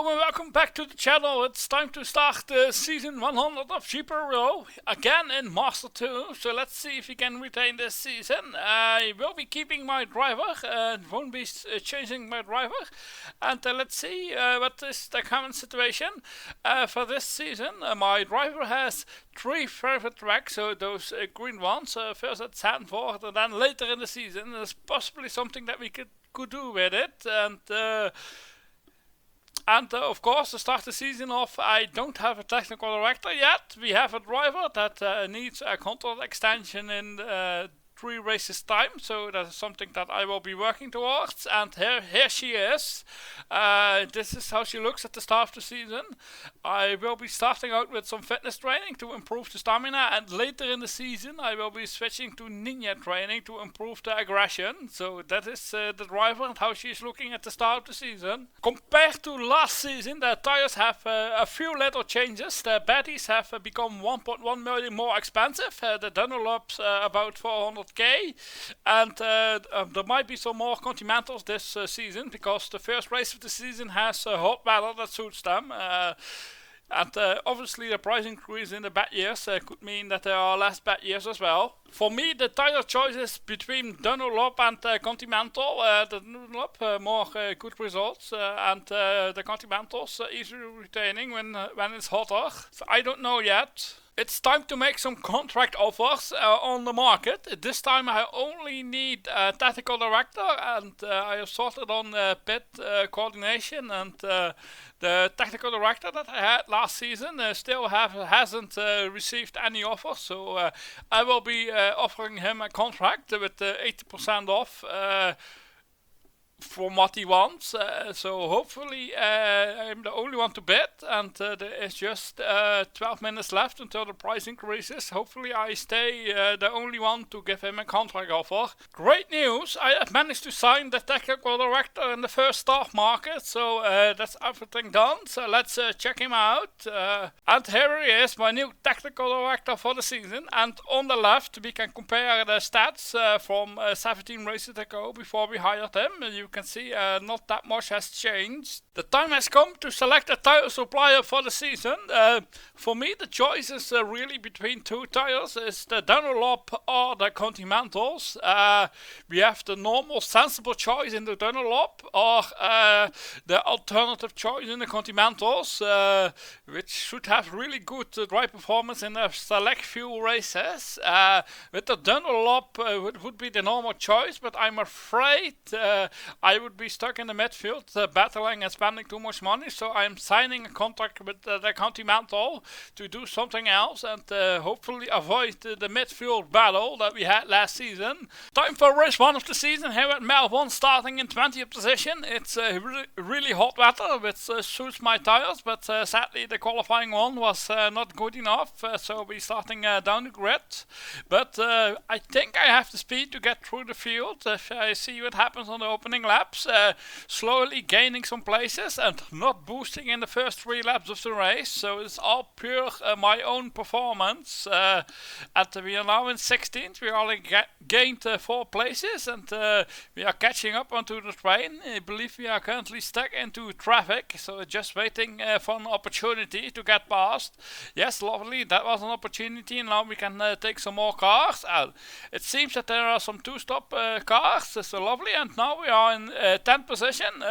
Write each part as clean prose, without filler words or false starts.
Hello and welcome back to the channel. It's time to start the season 100 of GPRO again in Master 2. So let's see if we can retain this season. I will be keeping my driver and won't be changing my driver. And let's see what is the current situation for this season. My driver has 3 favorite tracks, so those green ones. First at Sanford and then later in the season there's possibly something that we could do with it. And of course, to start the season off, I don't have a technical director yet. We have a driver that needs a contract extension in 3 races time, so that is something that I will be working towards. And here she is. This is how she looks at the start of the season. I will be starting out with some fitness training to improve the stamina, and later in the season I will be switching to ninja training to improve the aggression. So that is the driver and how she is looking at the start of the season. Compared to last season, the tires have a few little changes. The baddies have become 1.1 million more expensive. The Dunlops about 400k, and there might be some more Contimentals this season because the first race of the season has hot weather that suits them. And obviously the price increase in the bad years could mean that there are less bad years as well. For me, the tire choices between Dunlop and Contimental. The Dunlop more good results, and the Continentals easily retaining when it's hotter. So I don't know yet. It's time to make some contract offers on the market. This time I only need a technical director, and I have sorted on pit coordination, and the technical director that I had last season still hasn't received any offers, so I will be offering him a contract with 80% off from what he wants, so hopefully I'm the only one to bid, and there is just 12 minutes left until the price increases. Hopefully I stay the only one to give him a contract offer. Great news, I have managed to sign the technical director in the first staff market, so that's everything done. So let's check him out, and here he is, my new technical director for the season. And on the left we can compare the stats from 17 races ago before we hired him. You can see not that much has changed. The time has come to select a tire supplier for the season. For me the choice is really between 2 tires. It's the Dunlop or the Contimentals. We have the normal sensible choice in the Dunlop, or the alternative choice in the Continentals, which should have really good ride performance in a select few races. With the Dunlop would be the normal choice, but I'm afraid I would be stuck in the midfield battling and spending too much money, so I'm signing a contract with the Contimental to do something else and hopefully avoid the midfield battle that we had last season. Time for race 1 of the season here at Melbourne, starting in 20th position. It's really hot weather, which suits my tires, but sadly the qualifying one was not good enough, so we're starting down the grid. But I think I have the speed to get through the field if I see what happens on the opening laps. Slowly gaining some places and not boosting in the first 3 laps of the race, so it's all pure my own performance. And we are now in 16th. We only gained 4 places, and we are catching up onto the train. I believe we are currently stuck into traffic, so just waiting for an opportunity to get past. Yes, lovely, that was an opportunity, and now we can take some more cars. It seems that there are some 2-stop cars, so lovely, and now we are in 10th position,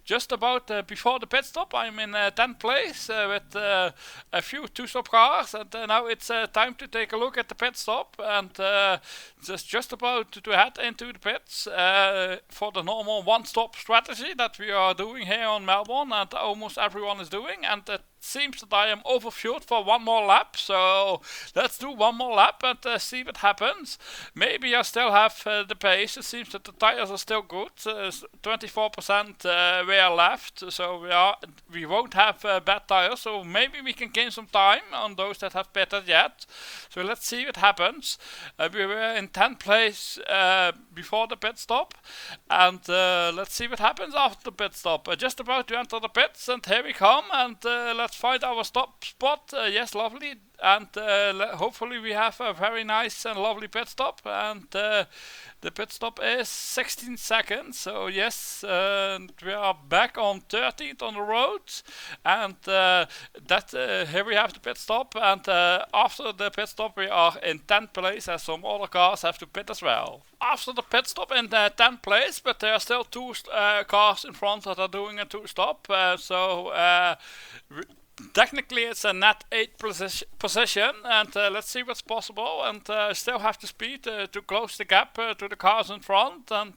just about before the pit stop. I'm in 10th place with a few 2-stop cars, and now it's time to take a look at the pit stop, and just about to head into the pits for the normal 1-stop strategy that we are doing here on Melbourne, and almost everyone is doing, and seems that I am overfueled for 1 more lap, so let's do 1 more lap and see what happens. Maybe I still have the pace. It seems that the tires are still good. 24% wear left, so we won't have bad tires, so maybe we can gain some time on those that have pitted yet. So let's see what happens. We were in 10th place before the pit stop, and let's see what happens after the pit stop. Just about to enter the pits, and here we come, and let's find our stop spot. Yes, lovely. and hopefully we have a very nice and lovely pit stop. And the pit stop is 16 seconds, so yes, we are back on 13th on the road, and here we have the pit stop, and after the pit stop we are in 10th place, as some other cars have to pit as well. After the pit stop in the 10th place, but there are still two cars in front that are doing a 2-stop, technically it's a net 8th position, and let's see what's possible, and still have the speed to close the gap to the cars in front, and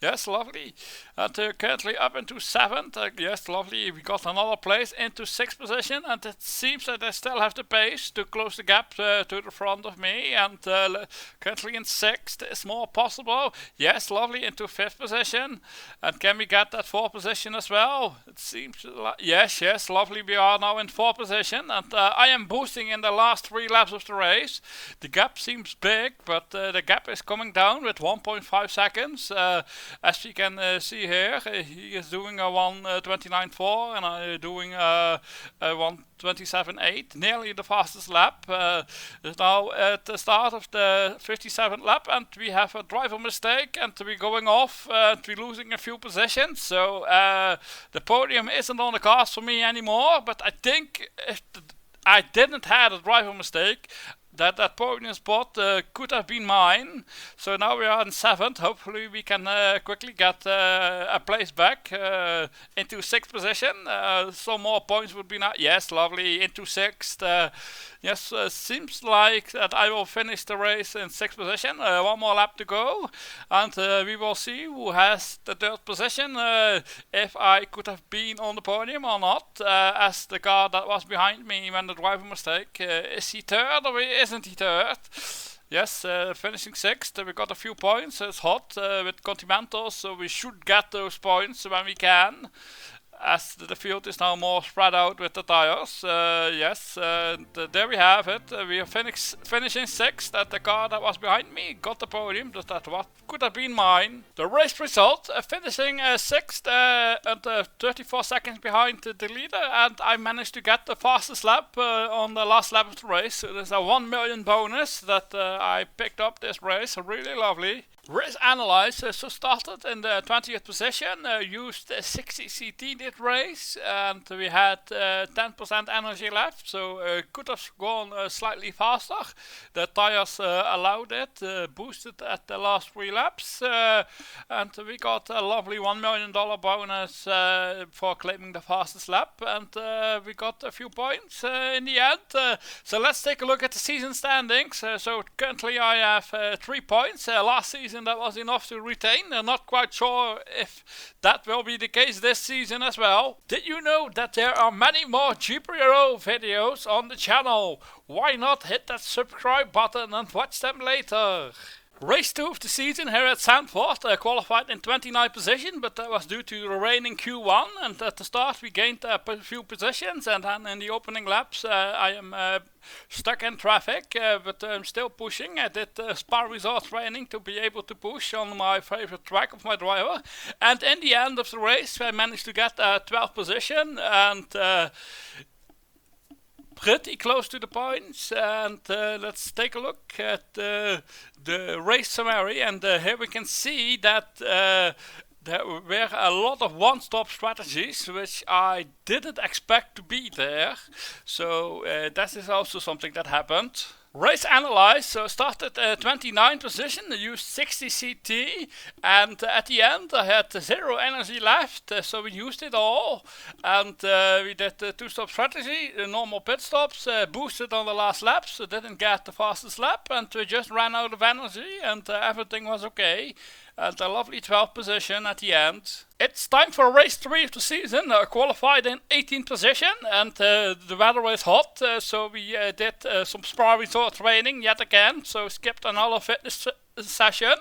yes, lovely. And currently up into 7th, yes, lovely, we got another place into 6th position, and it seems that I still have the pace to close the gap to the front of me, and currently in 6th is more possible. Yes, lovely, into 5th position, and can we get that 4th position as well? It seems like, yes, lovely, we are now in 4th position, and I am boosting in the last 3 laps of the race. The gap seems big, but the gap is coming down with 1.5 seconds. As you can see here, he is doing a 1:29.4 and I am doing a 1:27.8, nearly the fastest lap. It's now at the start of the 57th lap, and we have a driver mistake, and we're going off, and we're losing a few positions, so the podium isn't on the cards for me anymore, but I think if I didn't have a driver mistake, that podium spot could have been mine. So now we are in 7th. Hopefully we can quickly get a place back into 6th position. Some more points would be nice. Yes, lovely, into 6th. Yes, seems like that I will finish the race in 6th position. One more lap to go, and we will see who has the 3rd position, if I could have been on the podium or not, as the car that was behind me when the driver mistake. Is he 3rd or isn't he 3rd? Yes, finishing 6th, we got a few points. It's hot with Contimental, so we should get those points when we can, as the field is now more spread out with the tires. Yes, there we have it. We are finishing 6th, and the car that was behind me got the podium, just that what could have been mine. The race result, finishing 6th and 34 seconds behind the leader, and I managed to get the fastest lap on the last lap of the race. So there's a 1 million bonus that I picked up this race, really lovely. Race analyze, so started in the 20th position, used 60 CT this race, and we had 10% energy left, so could have gone slightly faster. The tires allowed it, boosted at the last 3 laps, and we got a lovely $1 million bonus for claiming the fastest lap, and we got a few points in the end. So let's take a look at the season standings. So currently I have 3 points. Last season that was enough to retain. I'm not quite sure if that will be the case this season as well. Did you know that there are many more GPRO videos on the channel? Why not hit that subscribe button and watch them later? Race 2 of the season here at Zandvoort, qualified in 29th position, but that was due to the rain in Q1, and at the start we gained a few positions, and then in the opening laps I am stuck in traffic, but I'm still pushing. I did Spa Resort training to be able to push on my favorite track of my driver, and in the end of the race I managed to get a 12th position, and pretty close to the points. And let's take a look at the race summary, and here we can see that there were a lot of one-stop strategies which I didn't expect to be there, so that is also something that happened. Race analyze, so started 29th position, I used 60 CT, and at the end I had 0 energy left, so we used it all, and we did the 2-stop strategy, the normal pit stops, boosted on the last lap, so didn't get the fastest lap, and we just ran out of energy, and everything was okay, and a lovely 12th position at the end. It's time for race 3 of the season, qualified in 18th position, and the weather is hot, so we did some Spa Resort training yet again, so skipped another fitness session.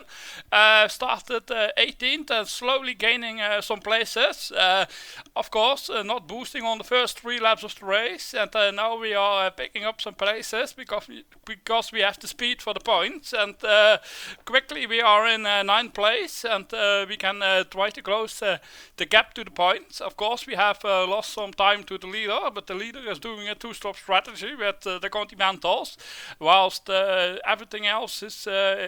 Started 18th and slowly gaining some places. Of course, not boosting on the first 3 laps of the race, and now we are picking up some places because we have the speed for the points, and quickly we are in 9th place, and we can try to close the gap to the points. Of course, we have lost some time to the leader, but the leader is doing a 2-stop strategy with the Contimentals, whilst everything else is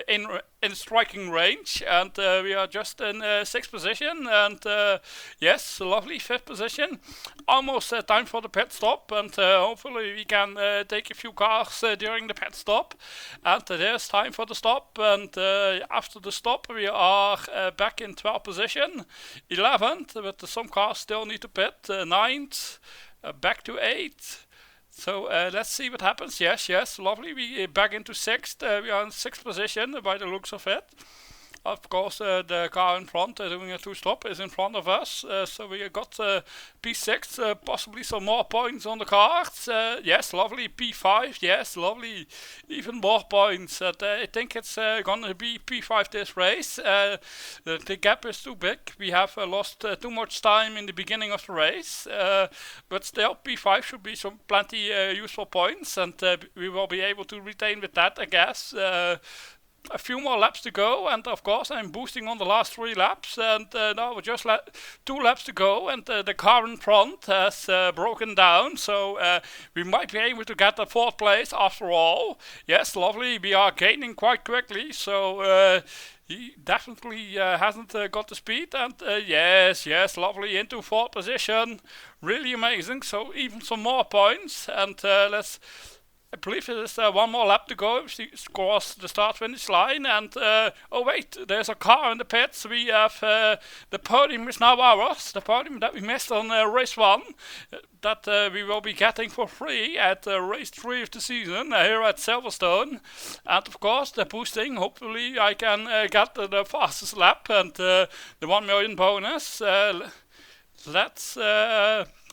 in striking range, and we are just in 6th position, and yes, lovely 5th position. Almost time for the pit stop, and hopefully we can take a few cars during the pit stop. And there's time for the stop, and after the stop we are back in 12th position, 11th, but some cars still need to pit, 9th, back to 8th. So let's see what happens. Yes, lovely. We back into 6th. We are in 6th position by the looks of it. Of course, the car in front doing a 2-stop is in front of us. So we got P6, possibly some more points on the cards. Yes, lovely. P5, yes, lovely. Even more points. I think it's going to be P5 this race. The gap is too big. We have lost too much time in the beginning of the race. But still, P5 should be some plenty useful points. And we will be able to retain with that, I guess. A few more laps to go, and of course I'm boosting on the last 3 laps, and now we're just 2 laps to go, and the car in front has broken down, so we might be able to get the 4th place after all. Yes, lovely, we are gaining quite quickly, so he definitely hasn't got the speed, and yes, lovely, into 4th position, really amazing. So even some more points, and I believe there's 1 more lap to go. She scores the start-finish line, and oh wait, there's a car in the pits. We have the podium is now ours. The podium that we missed on race 1, that we will be getting for free at race 3 of the season here at Silverstone. And of course, the boosting. Hopefully, I can get the fastest lap and the 1 million bonus. Let's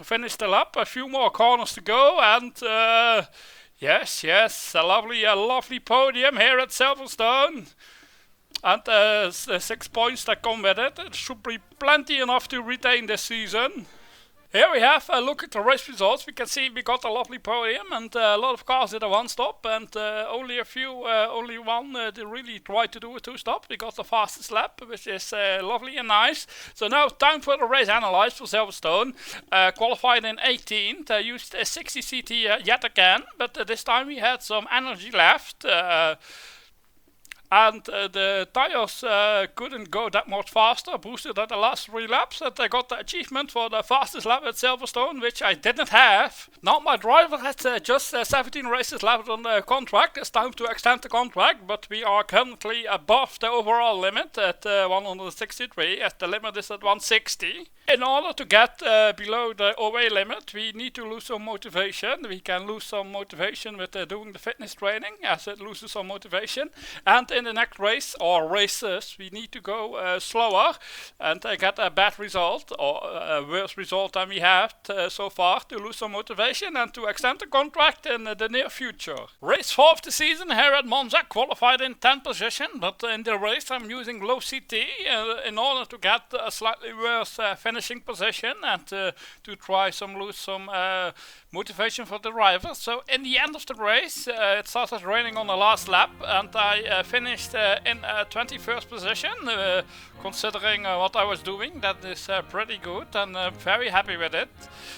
finish the lap. A few more corners to go, and yes, a lovely podium here at Silverstone. And the 6 points that come with it. It should be plenty enough to retain this season. Here we have a look at the race results. We can see we got a lovely podium, and a lot of cars did a 1-stop, and only one really tried to do a 2-stop. We got the fastest lap, which is lovely and nice. So now time for the race analyze for Silverstone. Qualified in 18th, used a 60 CT yet again, but this time we had some energy left. And the tyres couldn't go that much faster, boosted at the last 3 laps, and I got the achievement for the fastest lap at Silverstone, which I didn't have. Now my driver has just 17 races left on the contract. It's time to extend the contract, but we are currently above the overall limit at 163, as the limit is at 160. In order to get below the OA limit, we need to lose some motivation. We can lose some motivation with doing the fitness training, as it loses some motivation. And in the next race, or races, we need to go slower and get a bad result, or a worse result than we have so far, to lose some motivation and to extend the contract in the near future. Race 4 of the season here at Monza, qualified in 10th position, but in the race I'm using low CT in order to get a slightly worse finishing position and to try lose some motivation for the driver. So in the end of the race, it started raining on the last lap, and I finished in 21st position, considering what I was doing. That is pretty good, and I'm very happy with it.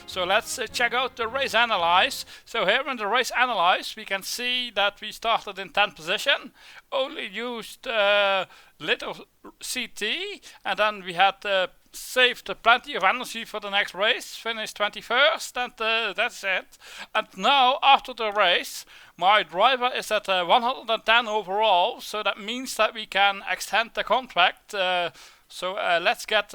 So let's check out the race analyze. So here in the race analyze, we can see that we started in 10th position, only used little CT, and then we had saved plenty of energy for the next race, finished 21st, and that's it. And now, after the race, my driver is at 110 overall, so that means that we can extend the contract So let's get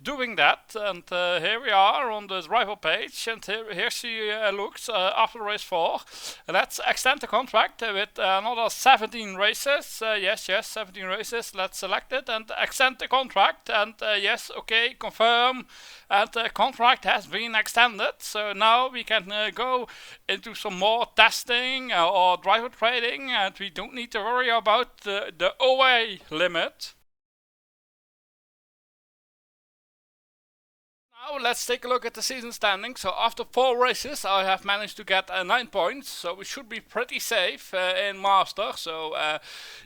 doing that, and here we are on the driver page, and here she looks after race 4. Let's extend the contract with another 17 races. Yes, 17 races. Let's select it and extend the contract, and yes, okay, confirm, and the contract has been extended. So now we can go into some more testing or driver trading, and we don't need to worry about the OA limit. Now let's take a look at the season standings. So after 4 races I have managed to get 9 points, so we should be pretty safe in Master. So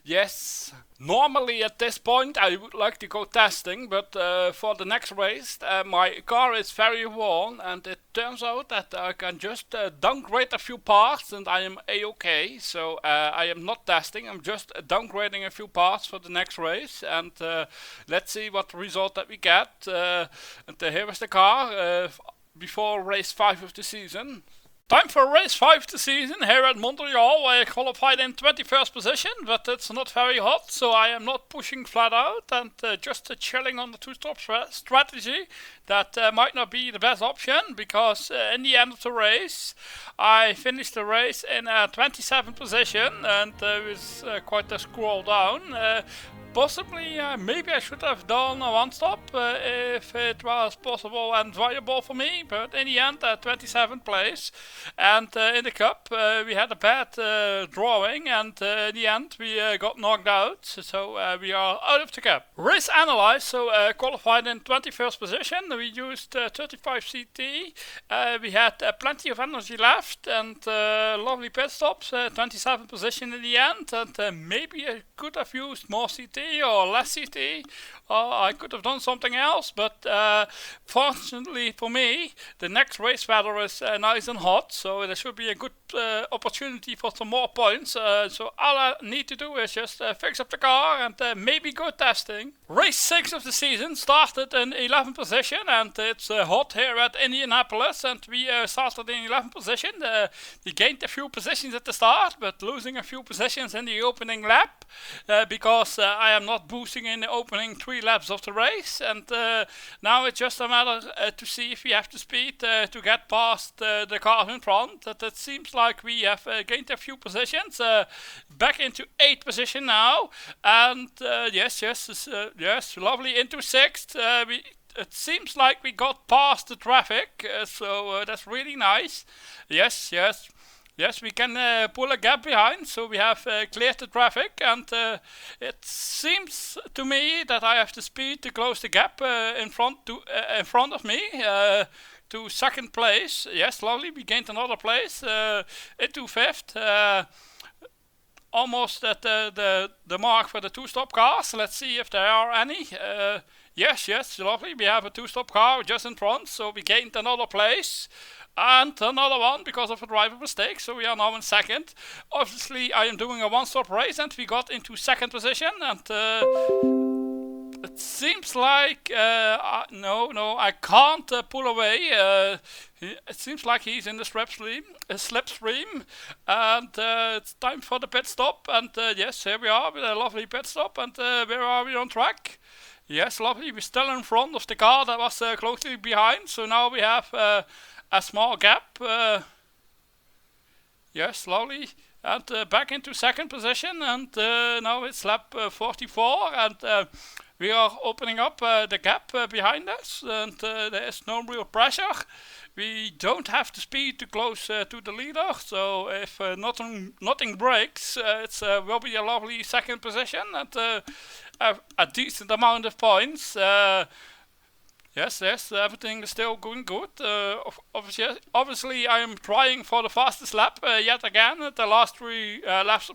yes, normally at this point I would like to go testing, but for the next race my car is very worn, and it turns out that I can just downgrade a few parts and I am a-okay. So I am not testing, I'm just downgrading a few parts for the next race, and let's see what result that we get. And here is the car before race 5 of the season. Time for race 5 of the season here at Montreal. I qualified in 21st position, but it's not very hot, so I am not pushing flat out, and just chilling on the two-stop strategy. That might not be the best option, because in the end of the race I finished the race in 27th position, and there was quite a scroll down. Possibly, maybe I should have done a one-stop if it was possible and viable for me, but in the end, 27th place. And in the cup, we had a bad drawing, and in the end, we got knocked out, so we are out of the cup. Race analyzed, so qualified in 21st position. We used 35 CT. We had plenty of energy left, and lovely pit stops. 27th position in the end, and maybe I could have used more CT or less CT, or I could have done something else, but fortunately for me, the next race weather is nice and hot, so there should be a good opportunity for some more points. So all I need to do is just fix up the car and maybe go testing. Race 6 of the season started in 11th position, and it's hot here at Indianapolis, and we started in 11th position. We gained a few positions at the start, but losing a few positions in the opening lap, because I am not boosting in the opening 3 laps of the race, and now it's just a matter to see if we have the speed to get past the cars in front. It seems like we have gained a few positions, back into 8th position now, and yes, lovely into 6th. It seems like we got past the traffic, so that's really nice. Yes, we can pull a gap behind, so we have cleared the traffic, and it seems to me that I have the speed to close the gap in front of me to 2nd place. Yes, lovely, we gained another place into 5th. Almost at the mark for the 2-stop cars. Let's see if there are any. Yes, lovely, we have a 2-stop car just in front, so we gained another place. And another one because of a driver mistake, so we are now in 2nd. Obviously I am doing a one-stop race, and we got into 2nd position, and it seems like no, I can't pull away. It seems like he's in the slipstream, and it's time for the pit stop, and yes, here we are with a lovely pit stop, and where are we on track? Yes, lovely, we're still in front of the car that was closely behind, so now we have a small gap. Yes, lovely, and back into 2nd position, and now it's lap 44, and we are opening up the gap behind us, and there is no real pressure. We don't have the speed to close to the leader, so if nothing breaks, it will be a lovely 2nd position, and a decent amount of points. Yes, everything is still going good. Obviously, I am trying for the fastest lap yet again at the last 3 laps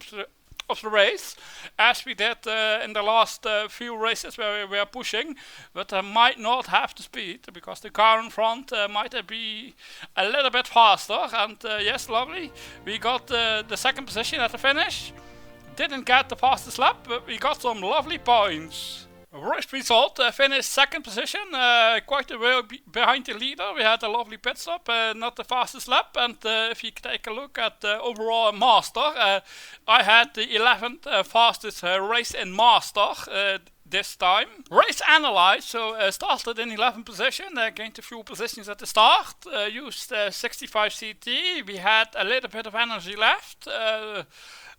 of the race, as we did in the last few races where we were pushing, but I might not have the speed because the car in front might be a little bit faster. And yes, lovely, we got the 2nd position at the finish. Didn't get the fastest lap, but we got some lovely points. Race result, finished 2nd position, quite a way behind the leader. We had a lovely pit stop, not the fastest lap, and if you take a look at the overall Master, I had the 11th fastest race in Master. this time. Race analyzed, so started in 11th position, gained a few positions at the start, used 65 CT, we had a little bit of energy left,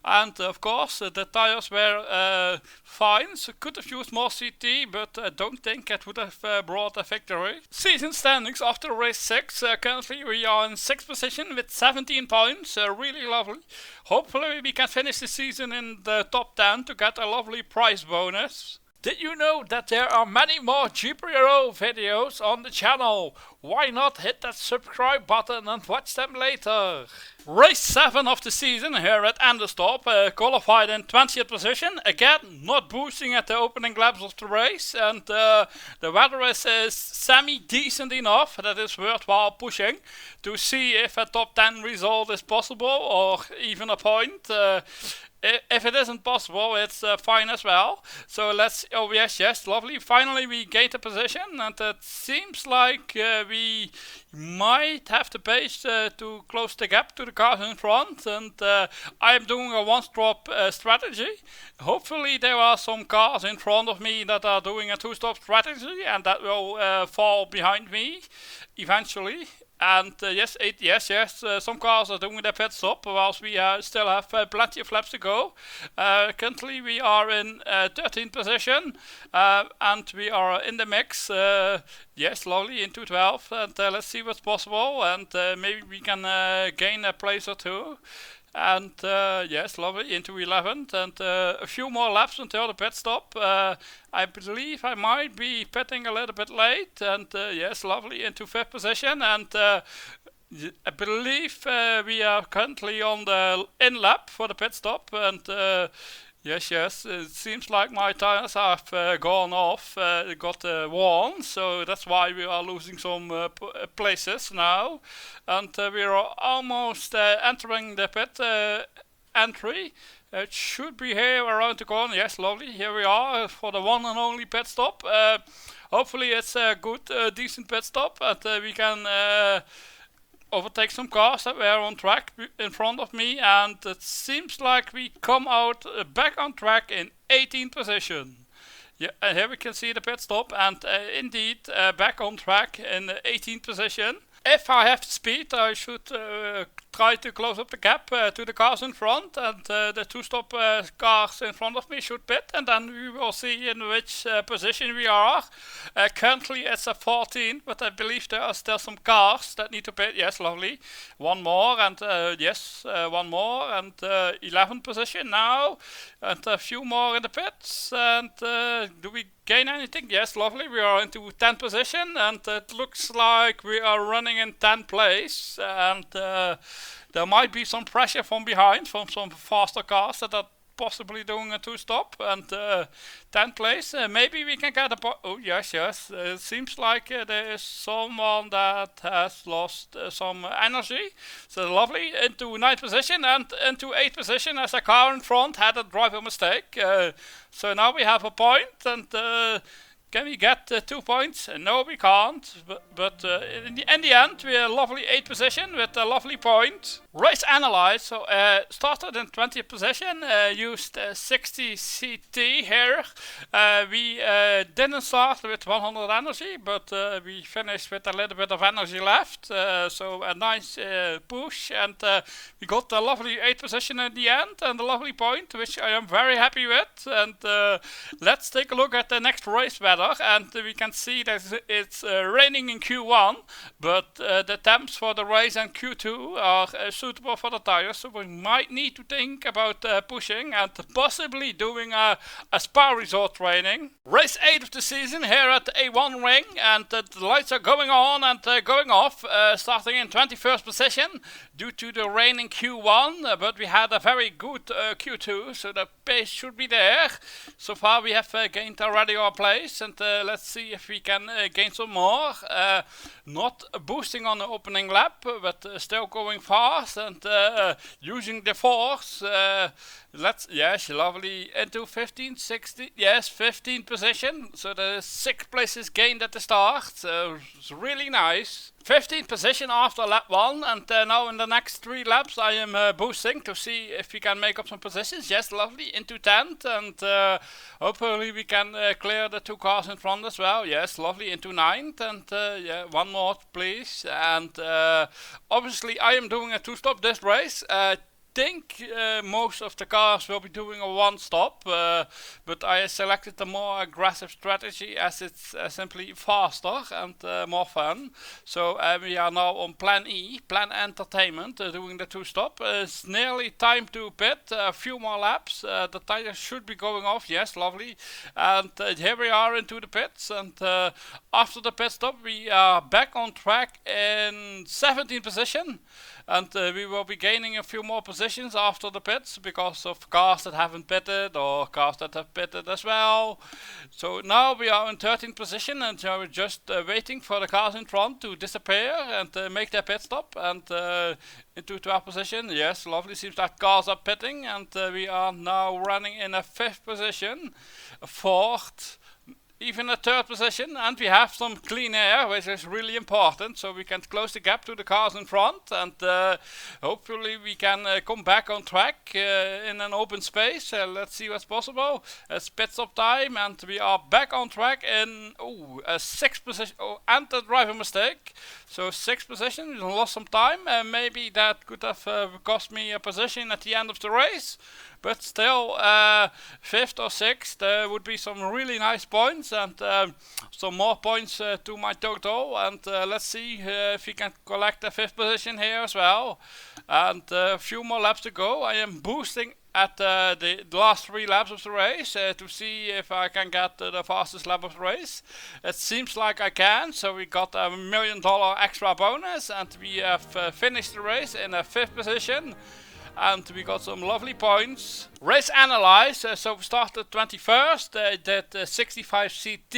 and of course the tires were fine, so could have used more CT, but don't think it would have brought a victory. Season standings after race 6, currently we are in 6th position with 17 points, really lovely. Hopefully we can finish the season in the top 10 to get a lovely prize bonus. Did you know that there are many more GPRO videos on the channel? Why not hit that subscribe button and watch them later? Race 7 of the season here at Anderstorp, qualified in 20th position. Again, not boosting at the opening laps of the race, and the weather is semi-decent enough that it's worthwhile pushing to see if a top 10 result is possible or even a point. If it isn't possible, it's fine as well. So let's, oh yes, lovely. Finally we gained a position, and it seems like we might have the pace to close the gap to the cars in front, and I'm doing a one-stop strategy. Hopefully there are some cars in front of me that are doing a two-stop strategy, and that will fall behind me eventually. And yes, some cars are doing their pit stop, whilst we still have plenty of laps to go. Currently we are in 13th position, and we are in the mix. Yes, lovely, into 12th, and let's see what's possible, and maybe we can gain a place or two. And yes, lovely, into 11th, and a few more laps until the pit stop. I believe I might be pitting a little bit late, and yes, lovely, into 5th position, and I believe we are currently on the in lap for the pit stop, and yes, it seems like my tires have gone off, got worn, so that's why we are losing some places now, and we are almost entering the pit entry. It should be here around the corner. Yes, lovely, here we are for the one and only pit stop. Hopefully it's a good, decent pit stop, and we can overtake some cars that were on track in front of me, and it seems like we come out back on track in 18th position. Yeah, and here we can see the pit stop, and indeed back on track in the 18th position. If I have the speed, I should try to close up the gap to the cars in front, and the two-stop cars in front of me should pit, and then we will see in which position we are. Currently it's a 14, but I believe there are still some cars that need to pit. Yes, lovely. One more, and yes, one more, and 11th position now, and a few more in the pits, and do we gain anything? Yes, lovely, we are into 10th position, and it looks like we are running in 10th place, and there might be some pressure from behind from some faster cars that are possibly doing a two-stop, and 10th place, maybe we can get a oh yes, it seems like there is someone that has lost some energy, so lovely, into 9th position, and into 8th position as a car in front had a driver mistake, so now we have a point, and can we get 2 points? No, we can't, but in the end we are lovely 8th position with a lovely point. Race analyzed, so started in 20th position, used 60 CT here. We didn't start with 100 energy, but we finished with a little bit of energy left, so a nice push, and we got a lovely 8th position in the end, and a lovely point, which I am very happy with. And let's take a look at the next race weather, and we can see that it's raining in Q1, but the temps for the race and Q2 are suitable for the tires, so we might need to think about pushing and possibly doing a spa resort training. Race 8 of the season here at the A1 ring, and the lights are going on and going off, starting in 21st position due to the rain in Q1, but we had a very good Q2, so the pace should be there. So far we have gained already our place, and let's see if we can gain some more. Not boosting on the opening lap, but still going fast and using the force. Yes, lovely, into 15, 16, yes, 15th position, so the 6 places gained at the start, so it's really nice. 15th position after lap 1, and now in the next 3 laps I am boosting to see if we can make up some positions. Yes, lovely, into 10th, and hopefully we can clear the 2 cars in front as well. Yes, lovely, into 9th, and yeah, one more please. And obviously I am doing a 2-stop this race. Think most of the cars will be doing a 1-stop, but I selected the more aggressive strategy as it's simply faster and more fun. So we are now on plan E, plan entertainment, doing the 2-stop. It's nearly time to pit, a few more laps. The tires should be going off, yes, lovely. And here we are into the pits, and after the pit stop we are back on track in 17th position. And we will be gaining a few more positions after the pits because of cars that haven't pitted or cars that have pitted as well. So now we are in 13th position, and we're just waiting for the cars in front to disappear and make their pit stop, and into 12th position. Yes, lovely, seems like cars are pitting, and we are now running in a 5th position, a 4th, even a 3rd position, and we have some clean air, which is really important, so we can close the gap to the cars in front, and hopefully we can come back on track in an open space. Let's see what's possible. It's pit stop time, and we are back on track in a 6th position, and a driver mistake. So 6th position, we lost some time, maybe that could have cost me a position at the end of the race. But still, 5th or 6th would be some really nice points, and some more points to my total. And let's see if we can collect a 5th position here as well. And a few more laps to go. I am boosting at the last 3 laps of the race to see if I can get the fastest lap of the race. It seems like I can, so we got a $1 million extra bonus, and we have finished the race in a 5th position. And we got some lovely points. Race analyze, so we started 21st, did 65 CT,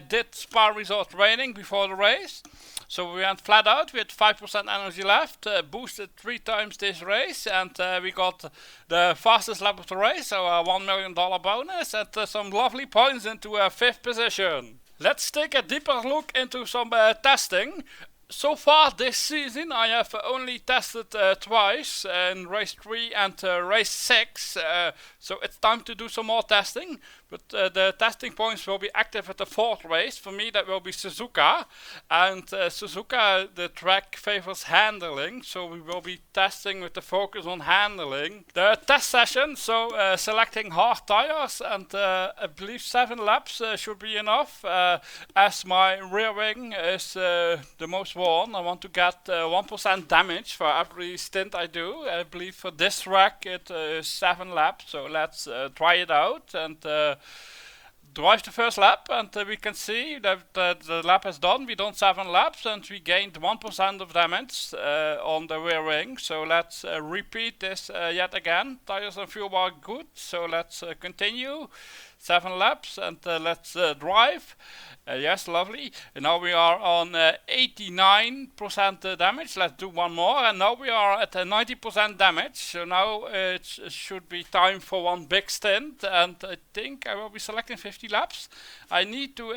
did spa resort training before the race. So we went flat out, we had 5% energy left, boosted 3 times this race, and we got the fastest lap of the race, so a $1 million bonus, and some lovely points into a 5th position. Let's take a deeper look into some testing. So far this season I have only tested twice, in race 3 and race 6, so it's time to do some more testing. But the testing points will be active at the 4th race. For me that will be Suzuka, and Suzuka, the track favors handling, so we will be testing with the focus on handling. The test session, so selecting hard tires, and I believe 7 laps should be enough, as my rear wing is the most worn. I want to get 1% damage for every stint I do. I believe for this track it is 7 laps, so let's try it out and drive the first lap, and we can see that the lap is done. We done 7 laps and we gained 1% of damage on the rear wing. So let's repeat this yet again. Tires and fuel are good, so let's continue. 7 laps, and let's drive. Yes, lovely. And now we are on 89% damage. Let's do one more, and now we are at 90% damage. So now it should be time for one big stint, and I think I will be selecting 50 laps. I need to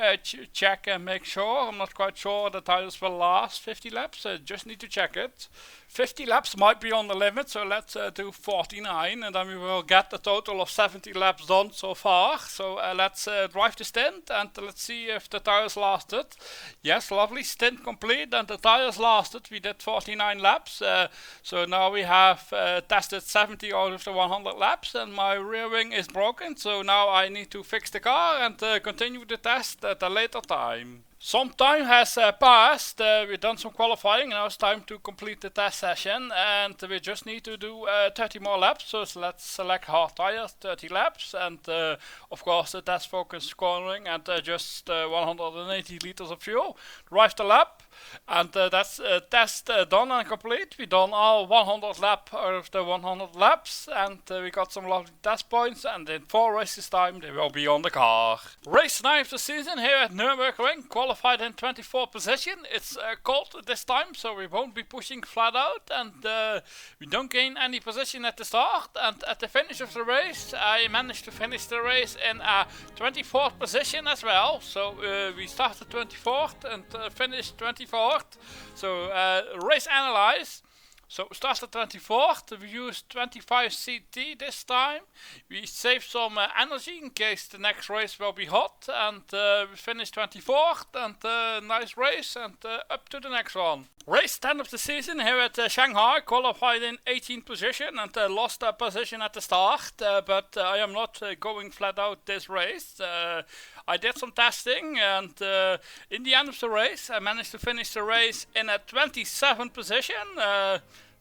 check and make sure. I'm not quite sure the tires will last 50 laps. I just need to check it. 50 laps might be on the limit, so let's do 49, and then we will get a total of 70 laps done so far. So let's drive the stint, and let's see if the tires lasted. Yes, lovely, stint complete, and the tires lasted. We did 49 laps, so now we have tested 70 out of the 100 laps, and my rear wing is broken, so now I need to fix the car and continue the test at a later time. Some time has passed, we've done some qualifying, now it's time to complete the test session, and we just need to do 30 more laps. So let's select hard tires, 30 laps, and of course the test focus scoring, and just 180 liters of fuel. Drive the lap, and that's test done and complete. We done all 100 laps out of the 100 laps, and we got some lovely test points, and in 4 races time they will be on the car. Race 9 of the season here at Nürburgring, qualified in 24th position. It's cold this time, so we won't be pushing flat out, and we don't gain any position at the start. And at the finish of the race, I managed to finish the race in a 24th position as well. So we started 24th and finished 24th. 24th. So race analyze. So we started 24th, we used 25 CT this time. We saved some energy in case the next race will be hot, and we finished 24th, and nice race, and up to the next one. Race 10 of the season here at Shanghai, qualified in 18th position and lost a position at the start, but I am not going flat out this race. I did some testing, and in the end of the race I managed to finish the race in a 27th position.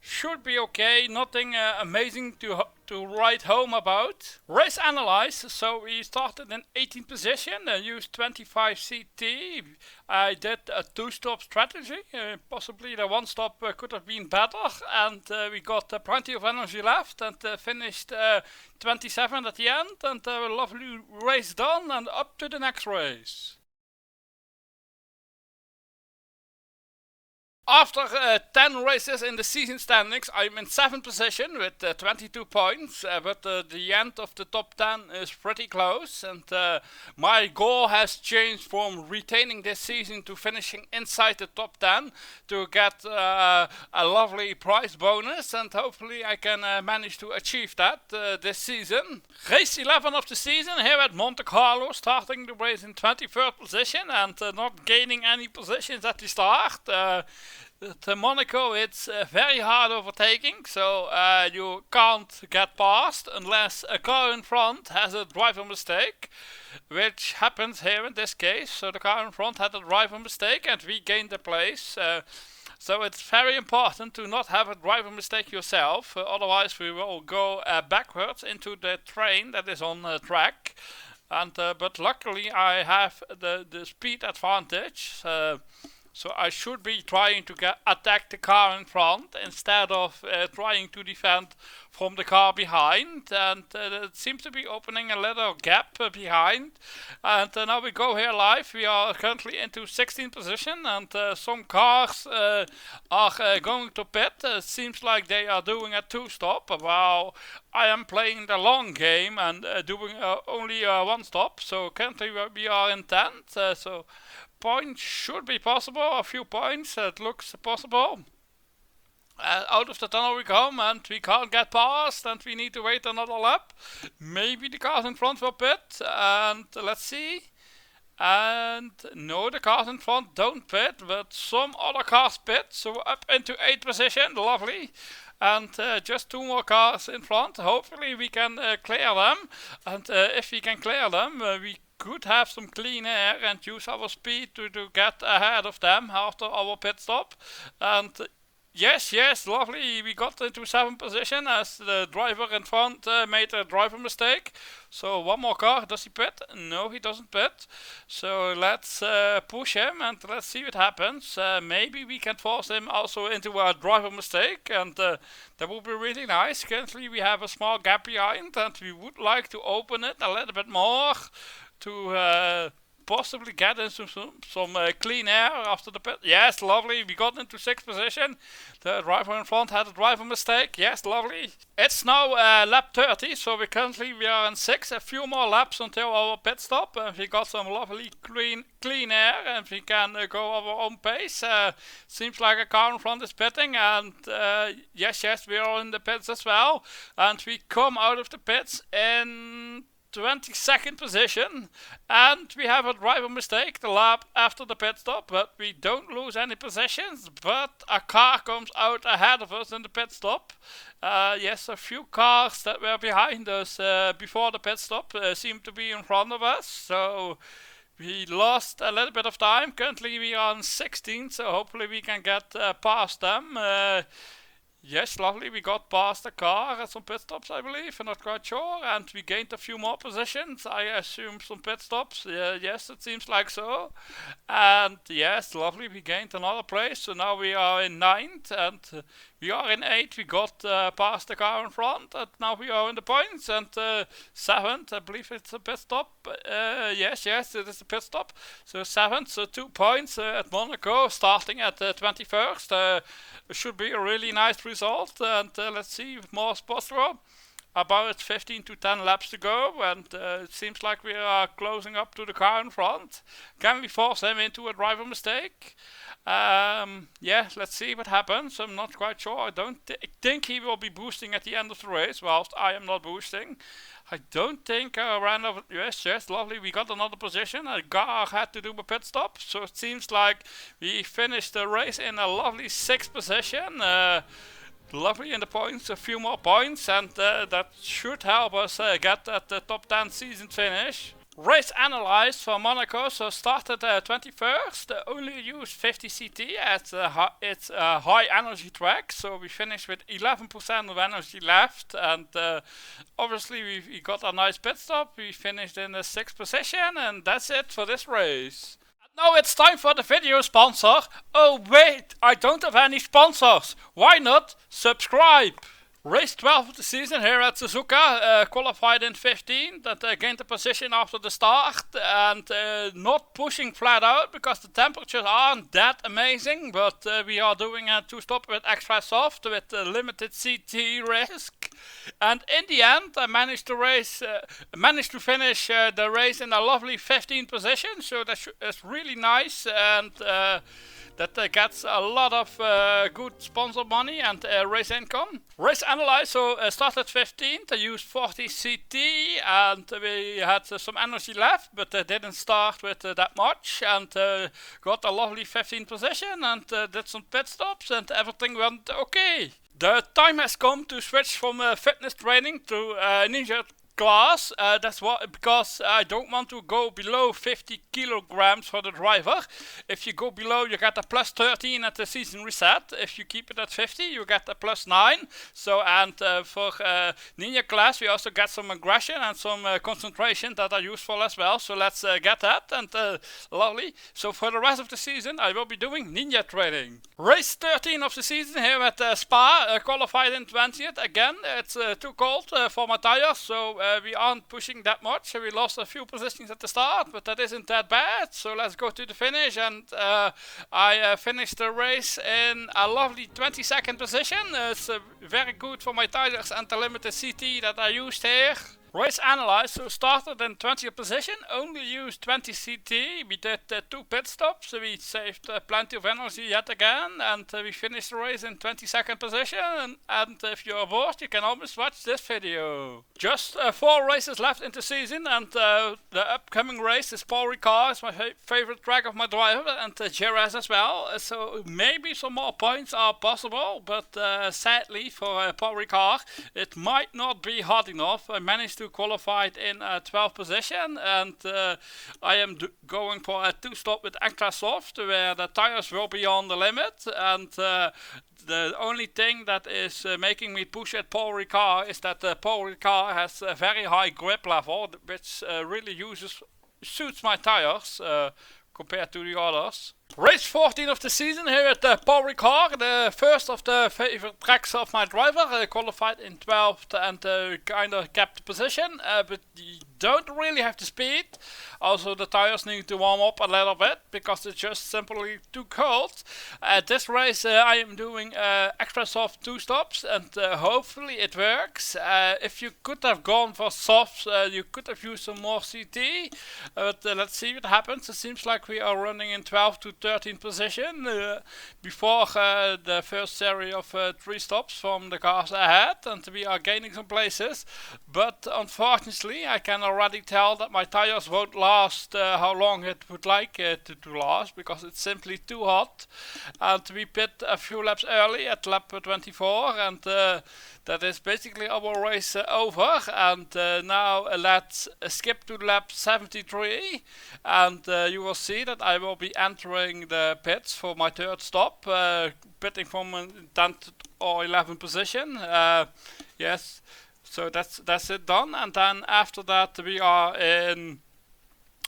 Should be okay, nothing amazing to write home about. Race analyze, so we started in 18th position and used 25 CT. I did a 2-stop strategy, possibly the 1-stop could have been better, and we got plenty of energy left, and finished 27 at the end, and a lovely race done, and up to the next race. After 10 races in the season standings, I'm in 7th position with 22 points, but the end of the top 10 is pretty close, and my goal has changed from retaining this season to finishing inside the top 10 to get a lovely prize bonus, and hopefully I can manage to achieve that this season. Race 11 of the season here at Monte Carlo, starting the race in 23rd position and not gaining any positions at the start. At Monaco it's very hard overtaking, so you can't get past unless a car in front has a driver mistake, which happens here in this case. So the car in front had a driver mistake and we gained the place. So it's very important to not have a driver mistake yourself, otherwise we will go backwards into the train that is on the track. And but luckily I have the speed advantage. So I should be trying to attack the car in front instead of trying to defend from the car behind, and it seems to be opening a little gap behind. And now we go here live. We are currently into 16th position, and some cars are going to pit. It seems like they are doing a 2-stop, while I am playing the long game and doing only 1-stop. So currently we are in 10th. So points should be possible, a few points, it looks possible. Out of the tunnel we come, and we can't get past, and we need to wait another lap. Maybe the cars in front will pit, and let's see. And no, the cars in front don't pit, but some other cars pit, so up into 8th position, lovely. And just 2 more cars in front, hopefully we can clear them, and if we can clear them, we could have some clean air and use our speed to get ahead of them after our pit stop. And yes, lovely, we got into 7th position as the driver in front made a driver mistake. So 1 more car, does he pit? No, he doesn't pit. So let's push him and let's see what happens. Maybe we can force him also into a driver mistake, and that would be really nice. Currently we have a small gap behind, and we would like to open it a little bit more to possibly get into some clean air after the pit. Yes, lovely, we got into 6th position. The driver in front had a driver mistake. Yes, lovely. It's now lap 30, so we are in 6th. A few more laps until our pit stop. We got some lovely clean air, and we can go our own pace. Seems like a car in front is pitting, and yes, we are in the pits as well. And we come out of the pits in 22nd position, and we have a driver mistake the lap after the pit stop, but we don't lose any positions. But a car comes out ahead of us in the pit stop. Yes, a few cars that were behind us before the pit stop seem to be in front of us, so we lost a little bit of time. Currently we are on 16th, so hopefully we can get past them. Yes, lovely, we got past the car at some pit stops, I believe, I'm not quite sure, and we gained a few more positions, I assume some pit stops. Yes, it seems like so. And yes, lovely, we gained another place, so now we are in 9th, and we are in 8th, we got past the car in front, and now we are in the points, and 7th, I believe it's a pit stop. Yes, it is a pit stop, so 7th, so 2 points at Monaco, starting at 21st. Should be a really nice result, and let's see if more is possible. about 15 to 10 laps to go, and it seems like we are closing up to the car in front. Can we force him into a driver mistake? Yeah, let's see what happens. I'm not quite sure. I don't think he will be boosting at the end of the race, whilst I am not boosting. I don't think I ran over. Yes, lovely. We got another position. A car had to do a pit stop, so it seems like we finished the race in a lovely 6th position. Lovely in the points, a few more points, and that should help us get at the top 10 season finish. Race analyzed for Monaco, so started 21st, only used 50 CT as it's a high energy track, so we finished with 11% of energy left, and obviously we got a nice pit stop. We finished in the 6th position, and that's it for this race. Now it's time for the video sponsor. Oh wait, I don't have any sponsors. Why not subscribe? Race 12 of the season here at Suzuka, qualified in 15, that gained a position after the start, and not pushing flat out because the temperatures aren't that amazing, but we are doing a 2-stop with extra soft with limited CT risk, and in the end I managed to finish the race in a lovely 15th position, so that's really nice, and that gets a lot of good sponsor money and race income. Race analyzed, so started 15th, I used 40 CT, and we had some energy left, but didn't start with that much, and got a lovely 15th position, and did some pit stops, and everything went okay. The time has come to switch from fitness training to ninja class. That's because I don't want to go below 50 kilograms for the driver. If you go below, you get a plus 13 at the season reset. If you keep it at 50, you get a plus 9. So, and for ninja class, we also get some aggression and some concentration that are useful as well. So let's get that, and lovely. So for the rest of the season, I will be doing ninja training. Race 13 of the season here at Spa, qualified in 20th. Again, it's too cold for my tires, so we aren't pushing that much. We lost a few positions at the start, but that isn't that bad. So let's go to the finish, and I finished the race in a lovely 22nd position. It's very good for my tires and the limited CT that I used here. Race analyzed, so started in 20th position, only used 20 CT, we did 2 pit stops, so we saved plenty of energy yet again, and we finished the race in 22nd position, and if you're bored, you can always watch this video. Just 4 races left in the season, and the upcoming race is Paul Ricard, it's my favorite track of my driver, and GPRO as well, so maybe some more points are possible, but sadly for Paul Ricard, it might not be hard enough. I managed to qualify in 12th position, and I am going for a 2-stop with extra soft where the tires will be on the limit, and the only thing that is making me push at Paul Ricard is that Paul Ricard has a very high grip level, which really suits my tires compared to the others. Race 14 of the season here at Paul Ricard, the first of the favorite tracks of my driver, qualified in 12th and kind of kept the position, but you don't really have the speed. Also the tires need to warm up a little bit because it's just simply too cold. This race I am doing extra soft 2 stops, and hopefully it works. If you could have gone for softs, you could have used some more CT, but let's see what happens. It seems like we are running in 12th to 13th position before the first series of 3 stops from the cars ahead, and we are gaining some places, but unfortunately I can already tell that my tires won't last how long it would like it to last, because it's simply too hot, and we pit a few laps early at lap 24, and that is basically our race over, and now let's skip to lap 73, and you will see that I will be entering the pits for my 3rd stop, pitting from 10th or 11th position. Yes, so that's it done, and then after that we are in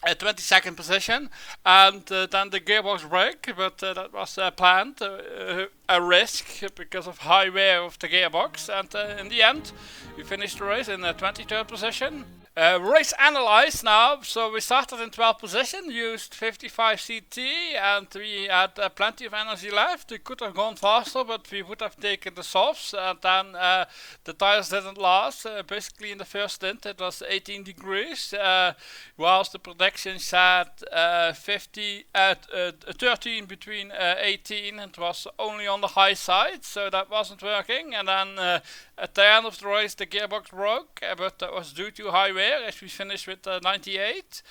a 22nd position, and then the gearbox break, but that was planned, a risk because of high wear of the gearbox, and in the end we finished the race in the 23rd position. Race analyzed now, so we started in 12th position, used 55 CT, and we had plenty of energy left. We could have gone faster, but we would have taken the softs, and then the tires didn't last. Basically in the first stint it was 18 degrees, whilst the prediction said 13 between 18, and it was only on the high side, so that wasn't working. And then at the end of the race the gearbox broke, but that was due to high wear, as we finished with 98.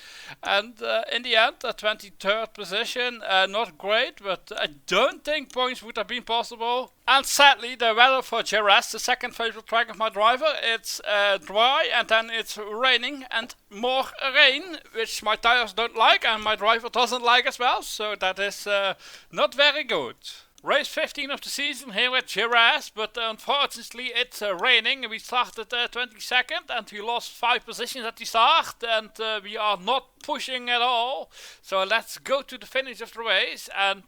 And in the end, 23rd position, not great, but I don't think points would have been possible. And sadly, the weather for GPRO, the second favorite track of my driver, it's dry, and then it's raining and more rain, which my tires don't like and my driver doesn't like as well, so that is not very good. Race 15 of the season here at GPRO, but unfortunately it's raining. We started 22nd and we lost 5 positions at the start, and we are not pushing at all. So let's go to the finish of the race, and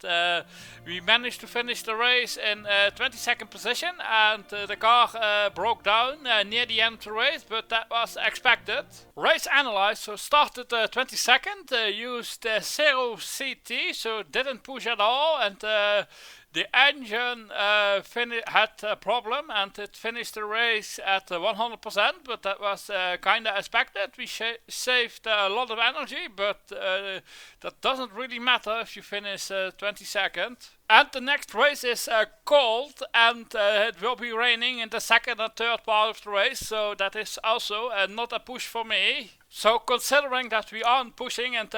we managed to finish the race in 22nd position, and the car broke down near the end of the race, but that was expected. Race analyzed, so started 22nd, used 0 CT, so didn't push at all, and the engine had a problem, and it finished the race at 100%, but that was kind of expected. We saved a lot of energy, but that doesn't really matter if you finish 22nd. And the next race is cold, and it will be raining in the second and third part of the race, so that is also not a push for me. So considering that we aren't pushing, and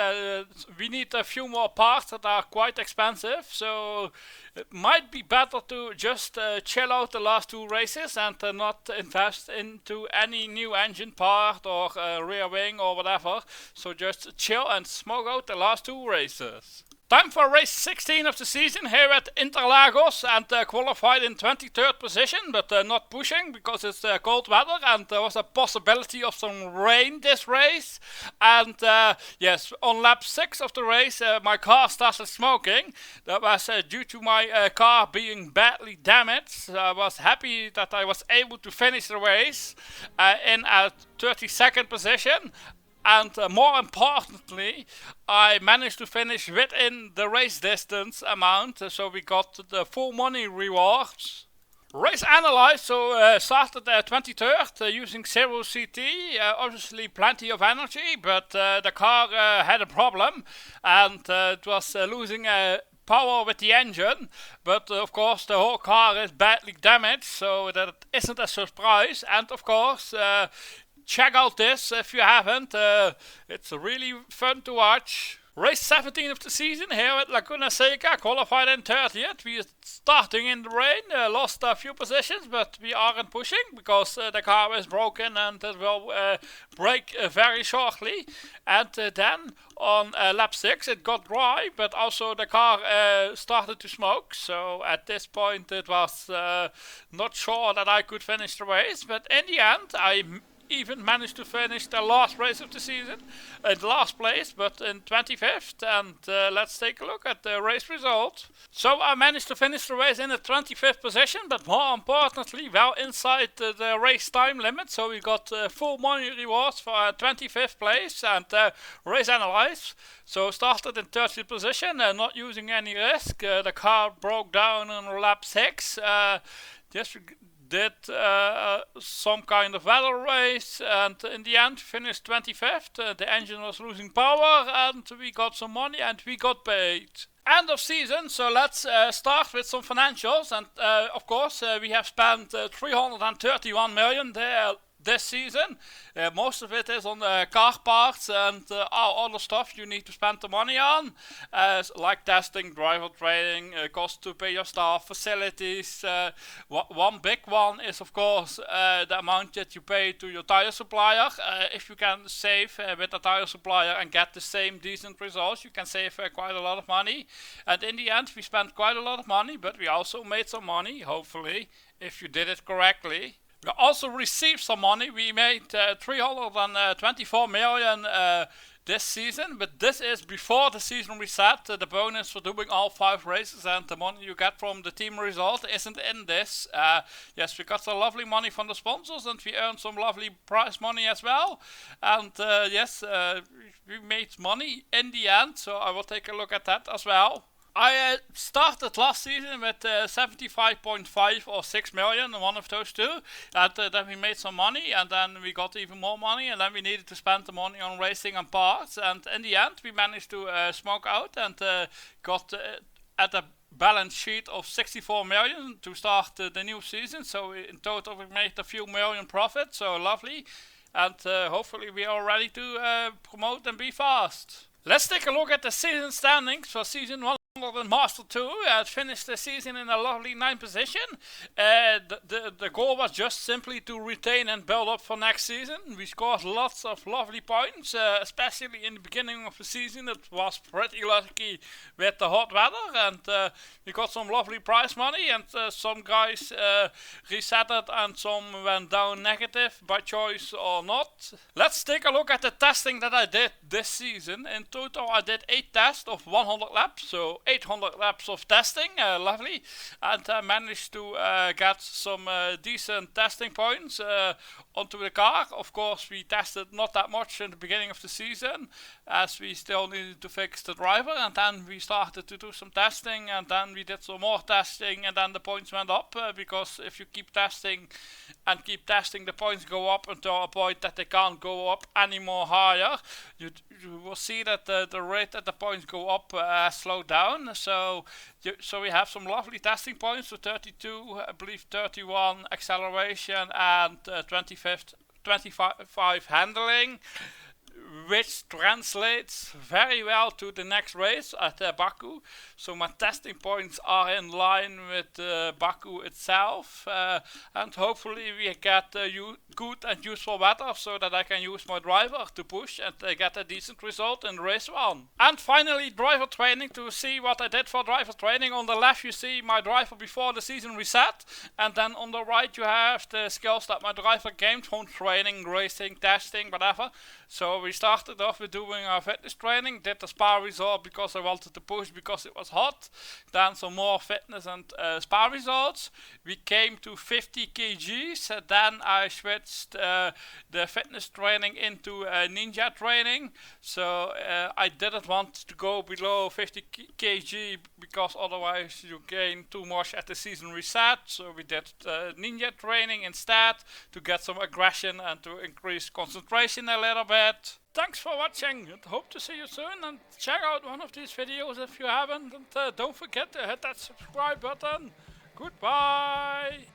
we need a few more parts that are quite expensive, so it might be better to just chill out the last 2 races and not invest into any new engine part or rear wing or whatever. So just chill and smoke out the last 2 races. Time for race 16 of the season here at Interlagos, and qualified in 23rd position, but not pushing because it's cold weather and there was a possibility of some rain this race. And yes, on lap 6 of the race my car started smoking. That was due to my car being badly damaged. I was happy that I was able to finish the race in a 32nd position. And more importantly, I managed to finish within the race distance amount, so we got the full money rewards. Race analyzed, so started at 23rd using 0 CT, obviously plenty of energy, but the car had a problem, and it was losing power with the engine, but of course the whole car is badly damaged, so that isn't a surprise. And of course, check out this if you haven't, it's really fun to watch. Race 17 of the season here at Laguna Seca, qualified in 30th. We are starting in the rain, lost a few positions, but we aren't pushing because the car is broken and it will break very shortly. And then on lap 6 it got dry, but also the car started to smoke. So at this point it was not sure that I could finish the race, but in the end I even managed to finish the last race of the season in last place, but in 25th. And let's take a look at the race result. So I managed to finish the race in the 25th position, but more importantly well inside the race time limit, so we got full money rewards for 25th place. And race analyzed, so started in 30th position, not using any risk. The car broke down on lap 6. Yes, we did some kind of weather race, and in the end finished 25th. The engine was losing power, and we got some money and we got paid. End of season, so let's start with some financials. And of course we have spent 331 million there this season. Most of it is on car parts and all other stuff you need to spend the money on, like testing, driver training, cost to pay your staff, facilities. One big one is of course the amount that you pay to your tire supplier. If you can save with a tire supplier and get the same decent results, you can save quite a lot of money. And in the end we spent quite a lot of money, but we also made some money, hopefully, if you did it correctly. We also received some money. We made 324 million this season, but this is before the season reset. The bonus for doing all 5 races and the money you get from the team result isn't in this. Yes, we got some lovely money from the sponsors and we earned some lovely prize money as well. And yes, we made money in the end, so I will take a look at that as well. I started last season with 75.5 or 6 million, one of those two. And then we made some money, and then we got even more money, and then we needed to spend the money on racing and parts. And in the end, we managed to smoke out and got at a balance sheet of 64 million to start the new season. So in total, we made a few million profit. So lovely, and hopefully we are ready to promote and be fast. Let's take a look at the season standings for season 1. And Master 2 finished the season in a lovely 9th position. The goal was just simply to retain and build up for next season. We scored lots of lovely points, especially in the beginning of the season. It was pretty lucky with the hot weather, and we got some lovely prize money, and some guys resetted and some went down negative by choice or not. Let's take a look at the testing that I did this season. In total I did 8 tests of 100 laps, so 800 laps of testing, lovely, and I managed to get some decent testing points onto the car. Of course, we tested not that much in the beginning of the season, as we still needed to fix the driver, and then we started to do some testing, and then we did some more testing, and then the points went up, because if you keep testing, the points go up until a point that they can't go up any more higher. You will see that the rate that the points go up has slowed down. So we have some lovely testing points, so 32, I believe 31 acceleration and 25 handling, which translates very well to the next race at Baku. So my testing points are in line with Baku itself, and hopefully we get good and useful weather so that I can use my driver to push and get a decent result in race 1. And finally, driver training, to see what I did for driver training. On the left you see my driver before the season reset, and then on the right you have the skills that my driver gained from training, racing, testing, whatever. So we started off with doing our fitness training, did the spa result because I wanted to push because it was hot, then some more fitness and spa results. We came to 50 kgs, then I switched the fitness training into ninja training. So I didn't want to go below 50 kg because otherwise you gain too much at the season reset. So we did ninja training instead to get some aggression and to increase concentration a little bit. Thanks for watching, and hope to see you soon, and check out one of these videos if you haven't, and don't forget to hit that subscribe button. Goodbye!